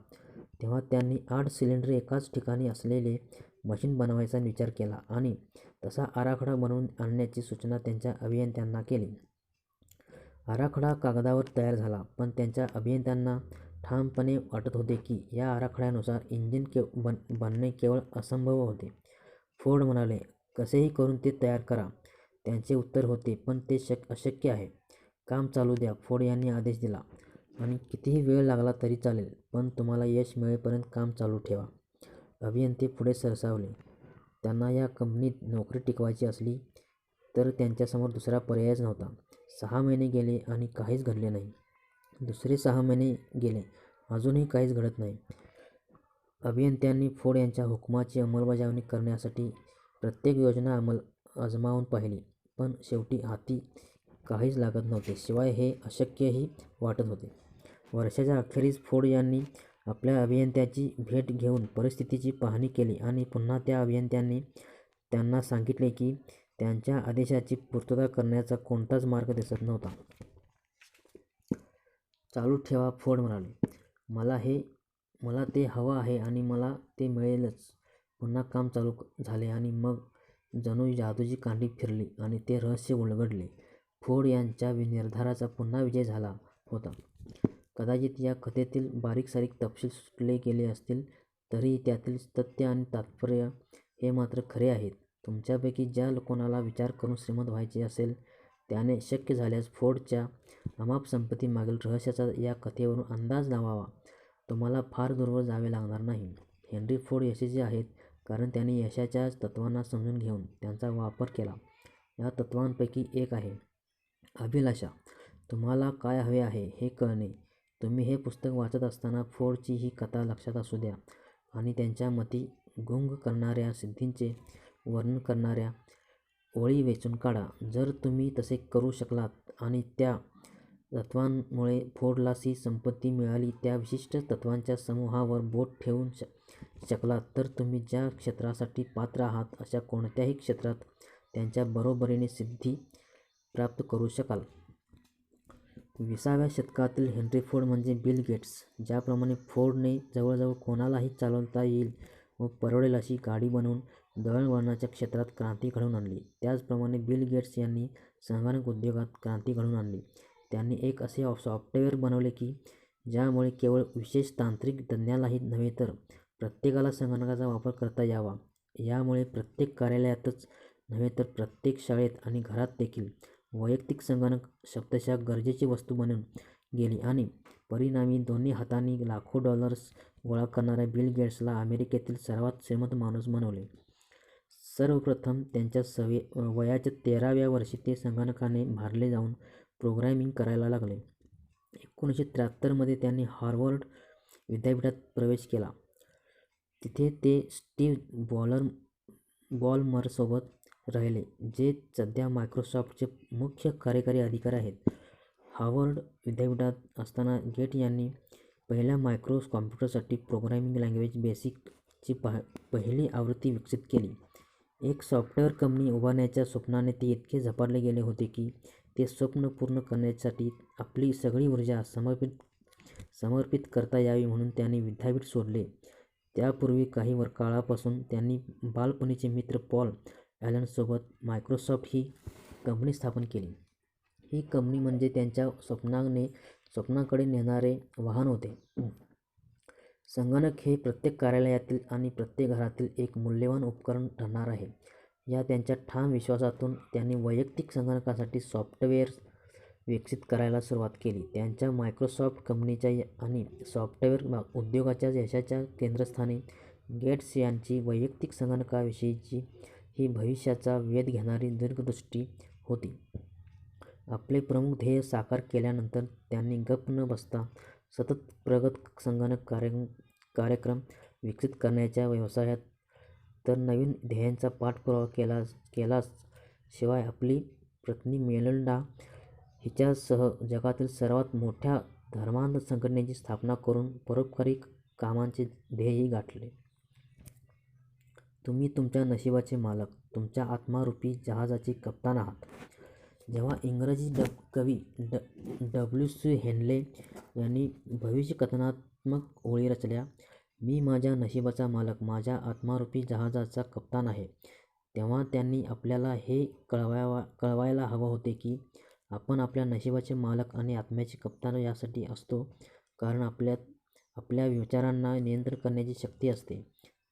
तेव्हा त्यांनी 8 सिलेंडर एकाच ठिकाणी असलेले मशीन बनवायचा विचार केला आणि तसा आराखडा बनवून आणण्याची सूचना त्यांच्या अभियंत्यांना केली. आराखडा कागदावर तयार झाला, पण त्यांच्या अभियंत्यांना ठामपणे वाटत होते की या आराखड्यानुसार इंजिन बनणे केवळ असंभव होते. फोर्ड म्हणाले, कसेही करून ते तयार करा. त्यांचे उत्तर होते, पण ते अशक्य आहे. काम चालू द्या, फोर्ड यांनी आदेश दिला, आणि कितीही वेळ लागला तरी चालेल, पण तुम्हाला यश मिळेपर्यंत काम चालू ठेवा. अभियंते पुढे सरसावले. त्यांना या कंपनीत नोकरी टिकवायची असली तर त्यांच्यासमोर दुसरा पर्यायच नव्हता. 6 महिने गेले आणि काहीच घडले नाही. दुसरे 6 महिने गेले, अजूनही काहीच घडत नाही. अभियंत्यांनी फोर्ड यांच्या हुकुमाची अंमलबजावणी करण्यासाठी प्रत्येक योजना आजमावून पाहिली, पण शेवटी हाती काहीच लागत नव्हते. शिवाय हे अशक्यही वाटत होते. वर्षाच्या अखेरीस फोर्ड यांनी आपल्या अभियंत्यांची भेट घेऊन परिस्थितीची पाहणी केली आणि पुन्हा त्या अभियंत्यांनी त्यांना सांगितले की त्यांच्या आदेशाची पूर्तता करण्याचा कोणताच मार्ग दिसत नव्हता. चालू ठेवा, फोर्ड म्हणाले. मला ते हवं आहे आणि मला ते मिळेलच. पुन्हा काम चालू झाले आणि मग जणू जादूची कांडी फिरली आणि ते रहस्य उलगडले. फोर्ड यांच्या निर्धाराचा पुन्हा विजय झाला होता. कदाचित या कथेतील बारीक-सारीक तपशील सुटले गेले असतील तरीही त्यातील तथ्य आणि तात्पर्य हे मात्र खरे आहेत. तुमच्यापैकी ज्या कोणाला विचार करून श्रीमंत व्हायचे असेल त्याने शक्य झाल्यास फोर्डच्या अमाप संपत्तीमागील रहस्याचा या कथेवरून अंदाज लावावा. तुम्हाला फार दूरवर जावे लागणार नाही. हेनरी फोर्ड यशस्वी आहेत कारण त्यांनी यशाच्या तत्त्वांना समजून घेऊन त्यांचा वापर केला. या तत्त्वांपैकी एक आहे अभिलाषा. तुम्हाला काय हवे आहे हे कळणे. तुम्ही हे पुस्तक वाचत असताना फोर्डची ही कथा लक्षात असू द्या आणि त्यांच्या मती गुंग करणाऱ्या सिद्धींचे वर्णन करणाऱ्या ओळी वेचून काढा. जर तुम्ही तसे करू शकलात आणि त्या तत्त्वांमुळे फोर्डला सी संपत्ती मिळाली, त्या विशिष्ट तत्त्वांच्या समूहावर बोट ठेवून शकलात, तर तुम्ही ज्या क्षेत्रासाठी पात्र आहात अशा कोणत्याही क्षेत्रात त्यांच्या बरोबरीने सिद्धी प्राप्त करू शकाल. 20व्या शतकातील हेनरी फोर्ड म्हणजे बिल गेट्स. ज्याप्रमाणे फोर्डने जवळजवळ कोणालाही चालवता येईल व परवडेल अशी गाडी बनवून दळणवळणाच्या क्षेत्रात क्रांती घडवून आणली, त्याचप्रमाणे बिल गेट्स यांनी संगणक उद्योगात क्रांती घडवून आणली. त्यांनी एक असे सॉफ्टवेअर बनवले की ज्यामुळे केवळ विशेष तांत्रिक तज्ज्ञालाही नव्हे तर प्रत्येकाला संगणकाचा वापर करता यावा. यामुळे प्रत्येक कार्यालयातच नव्हे तर प्रत्येक शाळेत आणि घरात देखील वैयक्तिक संगणक शब्दशः गरजेची वस्तू बनून गेली आणि परिणामी दोन्ही हातांनी लाखो डॉलर्स गोळा करणाऱ्या बिल गेट्सला अमेरिकेतील सर्वात श्रीमंत माणूस बनवले. सर्वप्रथम त्यांच्या वयाच्या 13व्या वर्षी ते संगणकाने भारले जाऊन प्रोग्रॅमिंग करायला लागले. 1973 मध्ये त्यांनी हार्वर्ड विद्यापीठात प्रवेश केला. तिथे ते स्टीव्ह बॉलमरसोबत राहिले, जे सध्या मायक्रोसॉफ्टचे मुख्य कार्यकारी अधिकारी आहेत. हार्वर्ड विद्यापीठात असताना गेट यांनी पहिल्या मायक्रो कॉम्प्युटरसाठी प्रोग्रामिंग लँग्वेज बेसिकची पहिली आवृत्ती विकसित केली. एक सॉफ्टवेअर कंपनी उभारण्याच्या स्वप्नाने ते इतके झपाटले गेले होते की ते स्वप्न पूर्ण करण्यासाठी आपली सगळी ऊर्जा समर्पित करता यावी म्हणून त्यांनी विद्यापीठ सोडले. त्यापूर्वी काही काळापासून त्यांनी बालपणीचे मित्र पॉल ॲलनसोबत मायक्रोसॉफ्ट ही कंपनी स्थापन केली. ही कंपनी म्हणजे त्यांच्या स्वप्नाकडे नेणारे वाहन होते. संगणक हे प्रत्येक कार्यालयातील आणि प्रत्येक घरातील एक मूल्यवान उपकरण ठरणार आहे, या त्यांच्या ठाम विश्वासातून त्यांनी वैयक्तिक संगणकासाठी सॉफ्टवेअर विकसित करायला सुरुवात केली. त्यांच्या मायक्रोसॉफ्ट कंपनीच्या आणि सॉफ्टवेअर उद्योगाच्या यशाच्या केंद्रस्थानी गेट्स यांची वैयक्तिक संगणकाविषयीची ही भविष्याचा वेध घेणारी दीर्घदृष्टी होती. आपले प्रमुख ध्येय साकार केल्यानंतर त्यांनी गप्प न बसता सतत प्रगत संगणक कार्यक्रम विकसित करण्याच्या व्यवसायात तर नवीन ध्येयांचा पाठपुरावा केलाच शिवाय आपली पत्नी मेलिंडा हिच्यासह जगातील सर्वात मोठ्या धर्मांध संघटनेची स्थापना करून परोपकारी कामाचे ध्येयही गाठले. तुम्ही तुमच्या नशिबाचे मालक, तुमच्या आत्मारूपी जहाजाचे कप्तान आहात. जेव्हा इंग्रजी कवी डब्ल्यू. हेनले यांनी भविष्यकथनात्मक ओळी रचल्या, मी माझ्या नशिबाचा मालक, माझ्या आत्मारूपी जहाजाचा कप्तान आहे, तेव्हा त्यांनी आपल्याला हे कळवायला हवं होते की आपण आपल्या नशिबाचे मालक आणि आत्म्याचे कप्तान यासाठी असतो कारण आपल्या विचारांना नियंत्रित करण्याची शक्ती असते.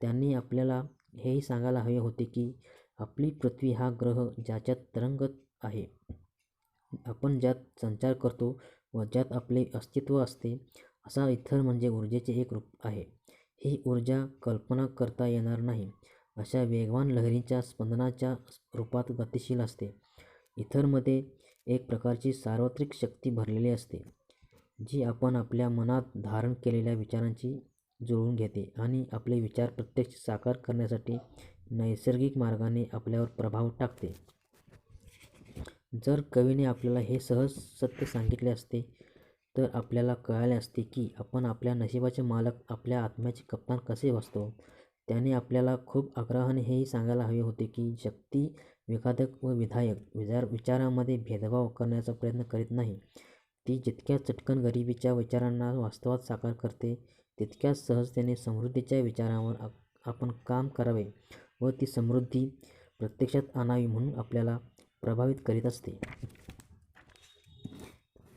त्यांनी आपल्याला हेही सांगायला हवे होते की आपली पृथ्वी हा ग्रह ज्याच्यात तरंगत आहे, आपण ज्यात संचार करतो व ज्यात आपले अस्तित्व असते, असा इथर म्हणजे ऊर्जेचे एक रूप आहे. ही ऊर्जा कल्पना करता येणार नाही अशा वेगवान लहरींच्या स्पंदनाच्या रूपात गतिशील असते. इथरमध्ये एक प्रकारची सार्वत्रिक शक्ती भरलेली असते, जी आपण आपल्या मनात धारण केलेल्या विचारांशी जुळवून घेते आणि आपले विचार प्रत्यक्ष साकार करण्यासाठी नैसर्गिक मार्गाने आपल्यावर प्रभाव टाकते. जर कवीने आपल्याला हे सहज सत्य सांगितले असते तर आपल्याला कळाले असते की आपण आपल्या नशिबाचे मालक, आपल्या आत्म्याचे कप्तान कसे असतो. त्याने आपल्याला खूप आग्रहाने हेही सांगायला हवे होते की शक्ती विघातक व विधायक विचारांमध्ये भेदभाव करण्याचा प्रयत्न करीत नाही. ती जितक्या चटकन गरिबीच्या विचारांना वास्तवात साकार करते, तितक्याच सहजतेने समृद्धीच्या विचारांवर आपण काम करावे व ती समृद्धी प्रत्यक्षात आणावी म्हणून आपल्याला प्रभावित करीत असते.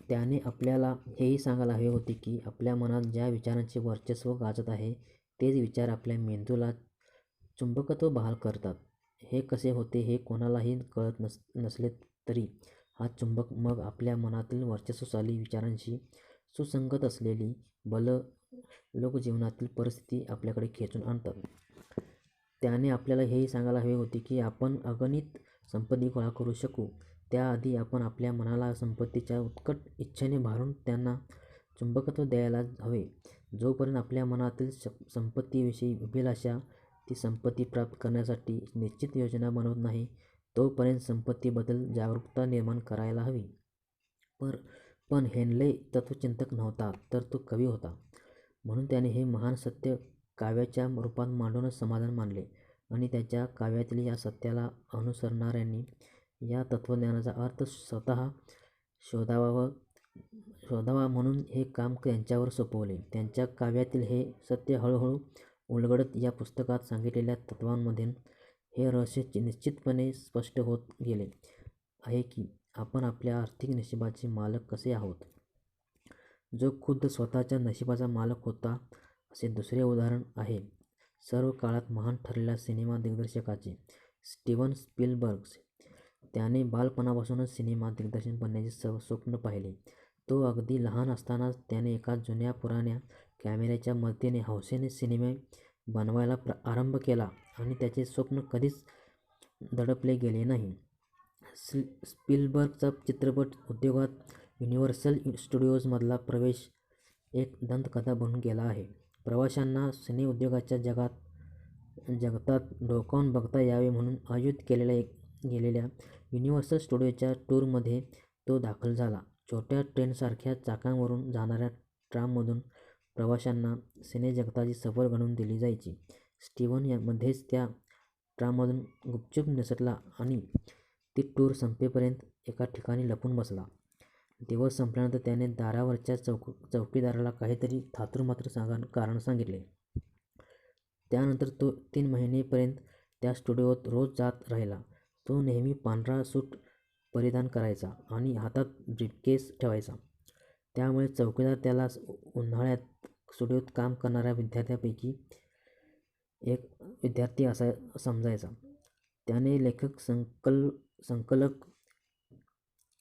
त्याने आपल्याला हेही सांगायला हवे होते की आपल्या मनात ज्या विचारांचे वर्चस्व गाजत आहे, तेच विचार आपल्या मेंदूला चुंबकत्व बहाल करतात. हे कसे होते हे कोणालाही कळत नसले तरी हा चुंबक मग आपल्या मनातील वर्चस्वशाली विचारांशी सुसंगत असलेली बलं लोकजीवनातील परिस्थिती आपल्याकडे खेचून आणतात. त्याने आपल्याला हेही सांगायला हवे होते की आपण अगणित संपत्ती गोळा करू शकू, त्याआधी आपण आपल्या मनाला संपत्तीच्या उत्कट इच्छेने भारून त्यांना चुंबकत्व द्यायला हवे. जोपर्यंत आपल्या मनातील संपत्तीविषयी अभिलाषा ती संपत्ती प्राप्त करण्यासाठी निश्चित योजना बनवत नाही, तोपर्यंत संपत्तीबद्दल जागरूकता निर्माण करायला हवी. पण हेनले तत्त्वचिंतक नव्हता, तर तो कवी होता. म्हणून त्याने हे महान सत्य काव्याच्या रूपात मांडूनच समाधान मानले आणि त्याच्या काव्यातील या सत्याला अनुसरणाऱ्यांनी या तत्त्वज्ञानाचा अर्थ स्वतः शोधावा म्हणून हे काम त्यांच्यावर सोपवले. त्यांच्या काव्यातील हे सत्य हळूहळू उलगडत या पुस्तकात सांगितलेल्या तत्त्वांमधून हे रहस्य निश्चितपणे स्पष्ट होत गेले आहे की आपण आपल्या आर्थिक नशिबाचे मालक कसे आहोत. जो खुद्द स्वतःच्या नशिबाचा मालक होता असे दुसरे उदाहरण आहे सर्व काळात महान ठरलेल्या सिनेमा दिग्दर्शकाचे, स्टीव्हन स्पीलबर्ग. त्याने बालपणापासूनच सिनेमा दिग्दर्शक बनण्याचे स्वप्न पाहिले. तो अगदी लहान असतानाच त्याने एका जुन्या पुराण्या कॅमेऱ्याच्या मदतीने हौसेने सिनेमे बनवायला आरंभ केला आणि त्याचे स्वप्न कधीच दडपले गेले नाही. स्पीलबर्गचा चित्रपट उद्योगात युनिव्हर्सल स्टुडिओजमधला प्रवेश एक दंतकथा बनून गेला आहे. प्रवाशांना सिनेउद्योगाच्या जगतात डोकावून बघता यावे म्हणून आयोजित गेलेल्या युनिव्हर्सल स्टुडिओच्या टूरमध्ये तो दाखल झाला. छोट्या ट्रेनसारख्या चाकांवरून जाणाऱ्या ट्राममधून प्रवाशांना सिनेजगताची सफर घडवून दिली जायची. स्टीव्हन मध्येच त्या ट्राममधून गुपचूप निसटला आणि ती टूर संपेपर्यंत एका ठिकाणी लपून बसला. दिवस संपल्यानंतर त्याने दारावरच्या चौकीदाराला काहीतरी थातुरमात्र कारण सांगितले. त्यानंतर तो 3 महिनेपर्यंत त्या स्टुडिओत रोज जात राहिला. तो नेहमी पांढरा सूट परिधान करायचा आणि हातात ब्रीफकेस ठेवायचा. त्यामुळे चौकीदार त्याला उन्हाळ्यात स्टुडिओत काम करणाऱ्या विद्यार्थ्यांपैकी एक विद्यार्थी असा समजायचा. त्याने लेखक, संकलक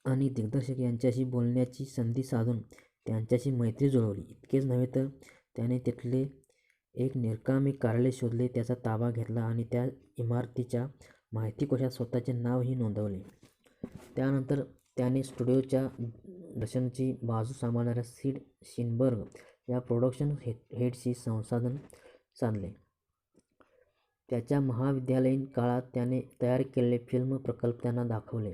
आणि दिग्दर्शक यांच्याशी बोलण्याची संधी साधून त्यांच्याशी मैत्री जुळवली. इतकेच नव्हे तर त्याने तिथले एक निरकामी कार्यालय शोधले, त्याचा ताबा घेतला आणि त्या इमारतीच्या माहितीकोशात स्वतःचे नावही नोंदवले. त्यानंतर त्याने स्टुडिओच्या दर्शनची बाजू सांभाळणाऱ्या सीड शिनबर्ग या प्रोडक्शन हेडशी संधान साधले. त्याच्या महाविद्यालयीन काळात त्याने तयार केलेले फिल्म प्रकल्प त्यांना दाखवले.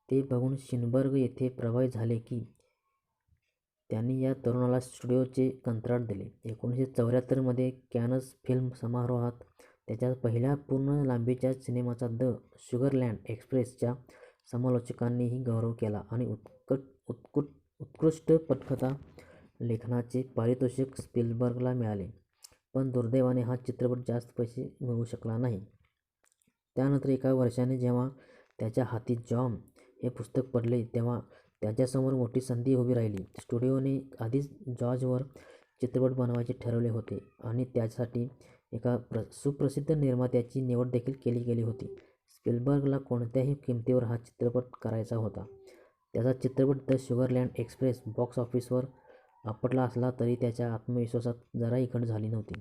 ते बघून शिनबर्ग इतके प्रभावित झाले की त्यांनी या तरुणाला स्टुडिओचे कंत्राट दिले. 1974 मध्ये कॅनस फिल्म समारोहात त्याच्या पहिल्या पूर्ण लांबीच्या सिनेमाचा द शुगरलँड एक्सप्रेसच्या समालोचकांनीही गौरव केला आणि उत्कृष्ट पटकथा लेखनाचे पारितोषिक स्पीलबर्गला मिळाले. पण दुर्दैवाने हा चित्रपट जास्त पैसे मिळवू शकला नाही. त्यानंतर एका वर्षाने जेव्हा त्याच्या हाती जॉम हे पुस्तक पडले, तेव्हा त्याच्यासमोर मोठी संधी उभी राहिली. स्टुडिओने आधीच जॉर्जवर चित्रपट बनवायचे ठरवले होते आणि त्यासाठी एका सुप्रसिद्ध निर्मात्याची निवड देखील केली गेली होती. स्पीलबर्गला कोणत्याही किमतीवर हा चित्रपट करायचा होता. त्याचा चित्रपट द शुगरलँड एक्सप्रेस बॉक्स ऑफिसवर आपटला असला तरी त्याच्या आत्मविश्वासात जराही घट झाली नव्हती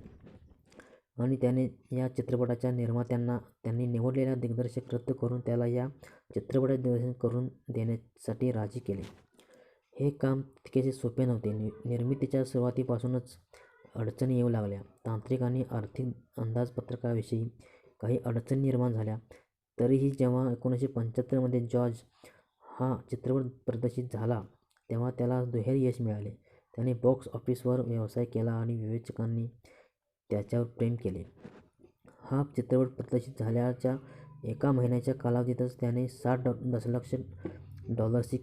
आणि त्याने या चित्रपटाच्या निर्मात्यांना त्यांनी निवडलेला दिग्दर्शक रद्द करून त्याला या चित्रपटाचे दिग्दर्शन करून देण्यासाठी राजी केले. हे काम तितकेसे सोपे नव्हते. निर्मितीच्या सुरुवातीपासूनच अडचणी येऊ लागल्या. तांत्रिक आणि आर्थिक अंदाजपत्रकाविषयी काही अडचणी निर्माण झाल्या. तरीही जेव्हा 1975 मध्ये जॉर्ज हा चित्रपट प्रदर्शित झाला, तेव्हा त्याला दुहेरी यश मिळाले. त्याने बॉक्स ऑफिसवर व्यवसाय केला आणि विवेचकांनी त्याच्यावर प्रेम केले. हा चित्रपट प्रदर्शित झाल्याच्या एका महिन्याच्या कालावधीतच त्याने $60 दशलक्ष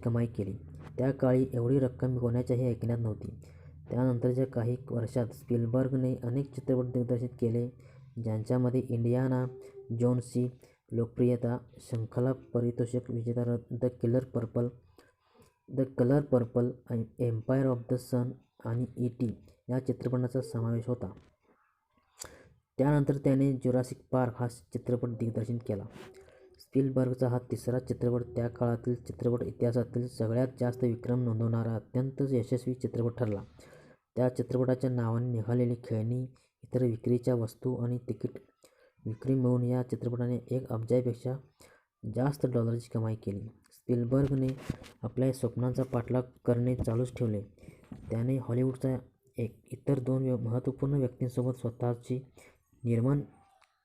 कमाई केली. त्या काळी एवढी रक्कम कोणाच्याही ऐकण्यात नव्हती. त्यानंतरच्या काही वर्षात स्पीलबर्गने अनेक चित्रपट दिग्दर्शित केले, ज्यांच्यामध्ये इंडियाना जोन्सची लोकप्रियता, शृंखला पारितोषिक विजेता the colour purple, empire of the sun आणि ई.टी. या चित्रपटांचा समावेश होता. त्यानंतर त्याने जुरासिक पार्क हा चित्रपट दिग्दर्शित केला. स्पीलबर्गचा हा तिसरा चित्रपट त्या काळातील चित्रपट इतिहासातील सगळ्यात जास्त विक्रम नोंदवणारा अत्यंत यशस्वी चित्रपट ठरला. त्या चित्रपटाच्या नावाने निघालेली खेळणी, इतर विक्रीच्या वस्तू आणि तिकीट विक्री मिळून या चित्रपटाने 1 अब्जापेक्षा जास्त डॉलरची कमाई केली. स्पीलबर्गने आपल्या स्वप्नांचा पाठलाग करणे चालूच ठेवले. त्याने हॉलिवूडच्या इतर 2 महत्त्वपूर्ण व्यक्तींसोबत स्वतःची निर्माण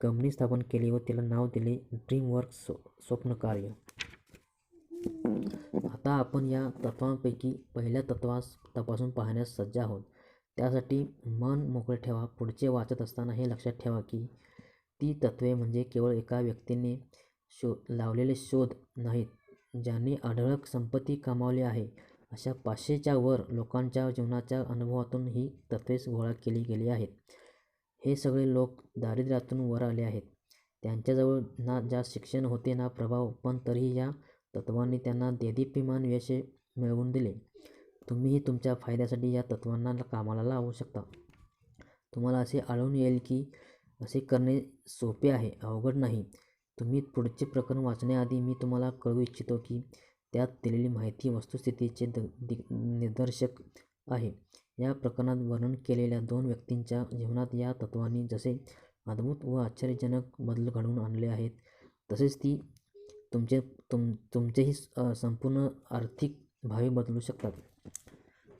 कंपनी स्थापन केली व तिला नाव दिले ड्रीमवर्क्स स्वप्नकार्य. आता आपण या तत्त्वांपैकी पहिल्या तत्त्वास तपासून पाहण्यास सज्ज आहोत. त्यासाठी मन मोकळे ठेवा. पुढचे वाचत असताना हे लक्षात ठेवा की ती तत्त्वे म्हणजे केवळ एका व्यक्तीने लावलेले शोध नाहीत. ज्यांनी अढळक संपत्ती कमावली आहे अशा 500च्या वर लोकांच्या जीवनाच्या अनुभवातून ही तत्त्वे गोळा केली गेली आहेत. हे सगळे लोक दारिद्र्यातून वर आले आहेत. त्यांच्याजवळ ना जास्त शिक्षण होते ना प्रभाव, पण तरीही या तत्त्वांनी त्यांना देदीप्यमान यश मिळवून दिले. तुम्हीही तुमच्या फायद्यासाठी या तत्त्वांना कामाला लावू शकता. तुम्हाला असे आढळून येईल की असे करणे सोपे आहे, अवघड नाही. तुम्ही पुढचे प्रकरण वाचण्याआधी मी तुम्हाला कळवू इच्छितो की त्यात दिलेली माहिती वस्तुस्थितीचे निदर्शक आहे. या प्रकरणात वर्णन केलेल्या 2 व्यक्तींच्या जीवनात या तत्त्वांनी जसे अद्भुत व आश्चर्यजनक बदल घडवून आणले आहेत, तसेच ती तुमचेही संपूर्ण आर्थिक भावी बदलू शकतात.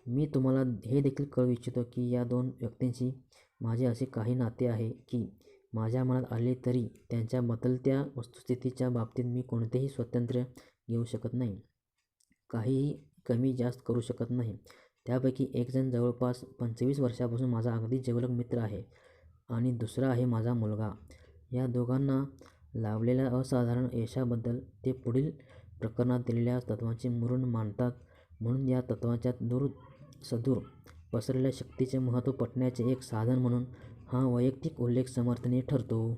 मी तुम्हाला हे देखील कळवू इच्छितो की या 2 व्यक्तींशी माझे असे काही नाते आहे की माझ्या मनात आले तरी त्यांच्या बदलत्या वस्तुस्थितीच्या बाबतीत मी कोणतेही स्वातंत्र्य घेऊ शकत नाही, काहीही कमी जास्त करू शकत नाही. त्यापैकी एक जण जवळपास 25 वर्षांपासून माझा अगदी जिवलग मित्र आहे आणि दुसरा आहे माझा मुलगा. या दोघांना लाभलेल्या असाधारण यशाबद्दल ते पुढील प्रकरणात दिलेल्या तत्त्वांचे मुरुड मांडतात. म्हणून या तत्त्वांच्या दूरसदूर पसरलेल्या शक्तीचे महत्त्व पटण्याचे एक साधन म्हणून हा वैयक्तिक उल्लेख समर्थनीय ठरतो.